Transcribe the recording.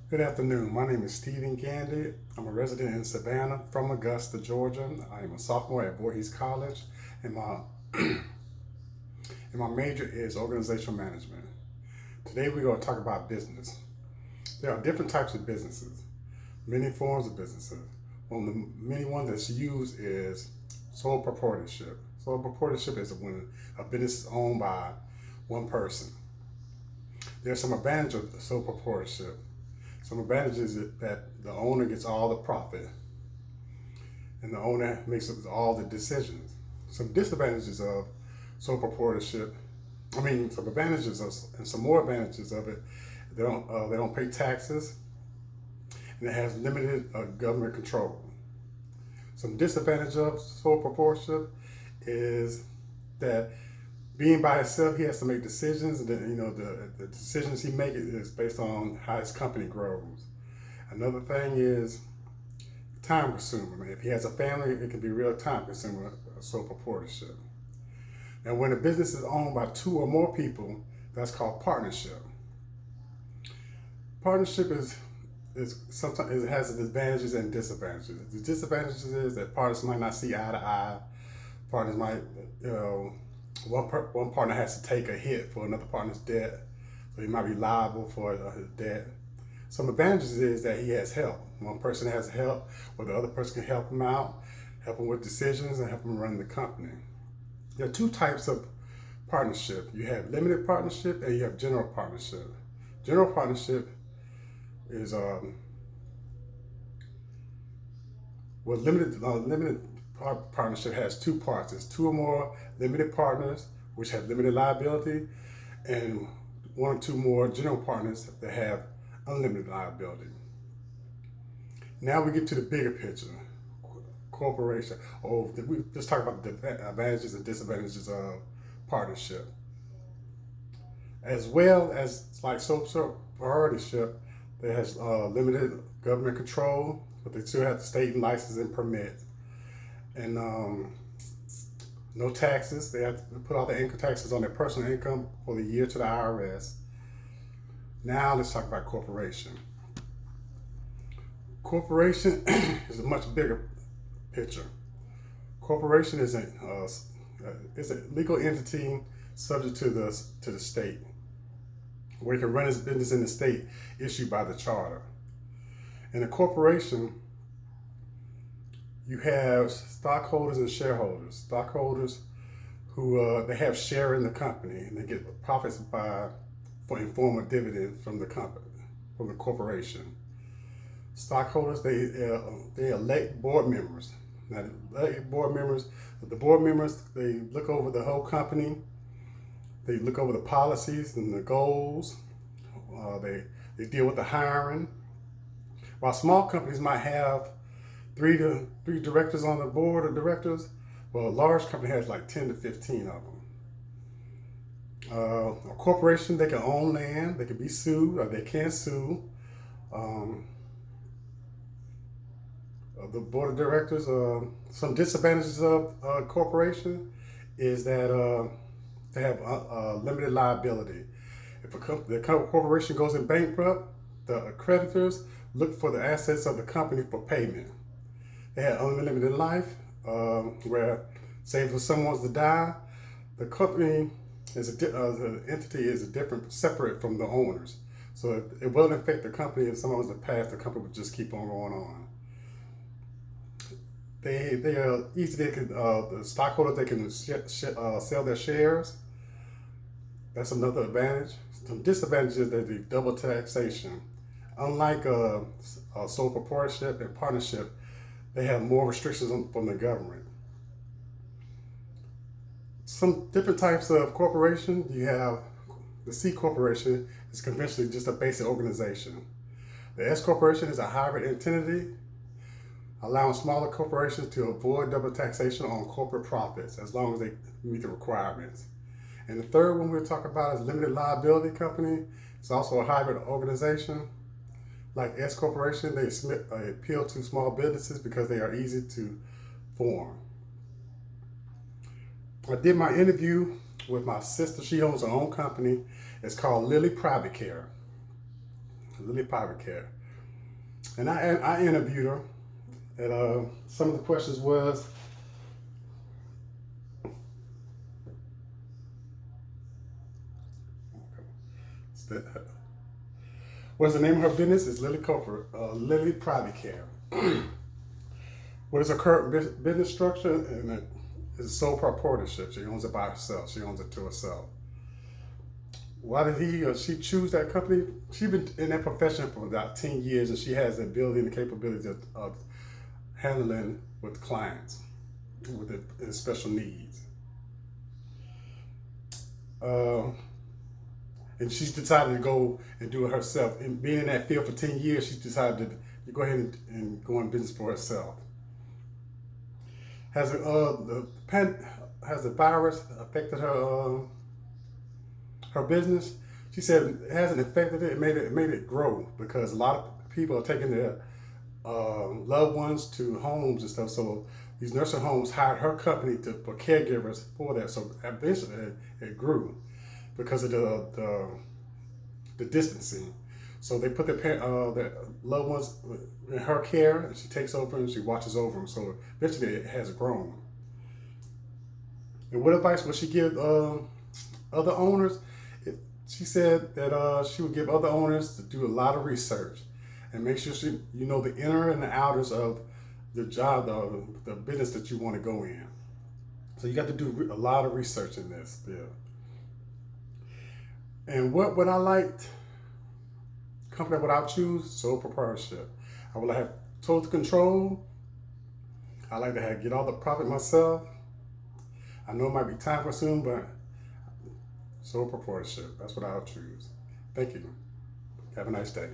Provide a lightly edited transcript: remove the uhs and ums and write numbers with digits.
Good afternoon. My name is Stephen Gandy. I'm a resident in Savannah from Augusta, Georgia. I am a sophomore at Voorhees College, and my major is organizational management. Today we're going to talk about business. There are different types of businesses, many forms of businesses. One of the many ones that's used is sole proprietorship. Sole proprietorship is when a business is owned by one person. There's some advantage of sole proprietorship. Some advantages is that the owner gets all the profit and the owner makes all the decisions. Some disadvantages of sole proprietorship, some advantages and some more advantages of it. They don't pay taxes, and it has limited government control. Some disadvantage of sole proprietorship is that being by himself, he has to make decisions, and the decisions he makes is based on how his company grows. Another thing is time consuming. If he has a family, it can be real time consuming, sole proprietorship. And when a business is owned by two or more people, that's called partnership. Partnership is sometimes it has its advantages and disadvantages. The disadvantages is that partners might not see eye to eye. Partners might, one partner has to take a hit for another partner's debt, so he might be liable for his debt. Some advantages is that he has help. One person has help, where the other person can help him out, help him with decisions, and help him run the company. There are two types of partnership. You have limited partnership and you have general partnership. General partnership is limited partnership has two parts. It's two or more limited partners which have limited liability, and one or two more general partners that have unlimited liability. Now we get to the bigger picture. Corporation. We just talk about the advantages and disadvantages of partnership. As well as like sole proprietorship, that has limited government control, but they still have the state license and permit. And no taxes. They have to put all the income taxes on their personal income for the year to the IRS. Now let's talk about corporation. Corporation is a much bigger picture. Corporation is a legal entity subject to the state, where he can run his business in the state issued by the charter. In a corporation, you have stockholders and shareholders. Stockholders who they have share in the company, and they get profits in form of dividend from the company, from the corporation. Stockholders, they elect board members. Now, the board members, they look over the whole company. They look over the policies and the goals. They deal with the hiring. While small companies might have three directors on the board of directors, well, a large company has like 10 to 15 of them. A corporation, they can own land, they can be sued, or they can sue. The board of directors, some disadvantages of corporation is that they have limited liability. If the corporation goes in bankrupt, the creditors look for the assets of the company for payment. They have unlimited life, where, say, if someone was to die, the company the entity is separate from the owners. So it wouldn't affect the company if someone was to pass. The company would just keep on going on. They are easy. The stockholders, they can sell their shares. That's another advantage. Some disadvantages is that the double taxation. Unlike sole proprietorship and partnership, they have more restrictions from the government. Some different types of corporation. You have the C corporation is conventionally just a basic organization. The S corporation is a hybrid entity, allowing smaller corporations to avoid double taxation on corporate profits as long as they meet the requirements. And the third one we'll talk about is limited liability company. It's also a hybrid organization. Like S corporation, they appeal to small businesses because they are easy to form. I did my interview with my sister. She owns her own company. It's called Lily Private Care. Lily Private Care. And I interviewed her, and some of the questions was, what's the name of her business? It's Lily Cooper, Lily Private Care. What is her current business structure? And it's a sole proprietorship. She owns it by herself. She owns it to herself. Why did he or she choose that company? She's been in that profession for about 10 years, and she has the ability and the capability of handling with clients with special needs. And she's decided to go and do it herself. And being in that field for 10 years, she decided to go ahead and go in business for herself. Has the virus affected her business? She said it hasn't affected it. It made it grow because a lot of people are taking their loved ones to homes and stuff. So these nursing homes hired her company for caregivers for that. So eventually it grew because of the distancing. So they put their loved ones in her care, and she takes over and she watches over them. So eventually it has grown. And what advice would she give other owners? She said that she would give other owners to do a lot of research and make sure you know the inner and the outers of the job, the business that you want to go in. So you got to do a lot of research in this field. And what would I like? Company would I choose? Sole proprietorship. I would have total control. I like to get all the profit myself. I know it might be time consuming, but sole proprietorship. That's what I'll choose. Thank you. Have a nice day.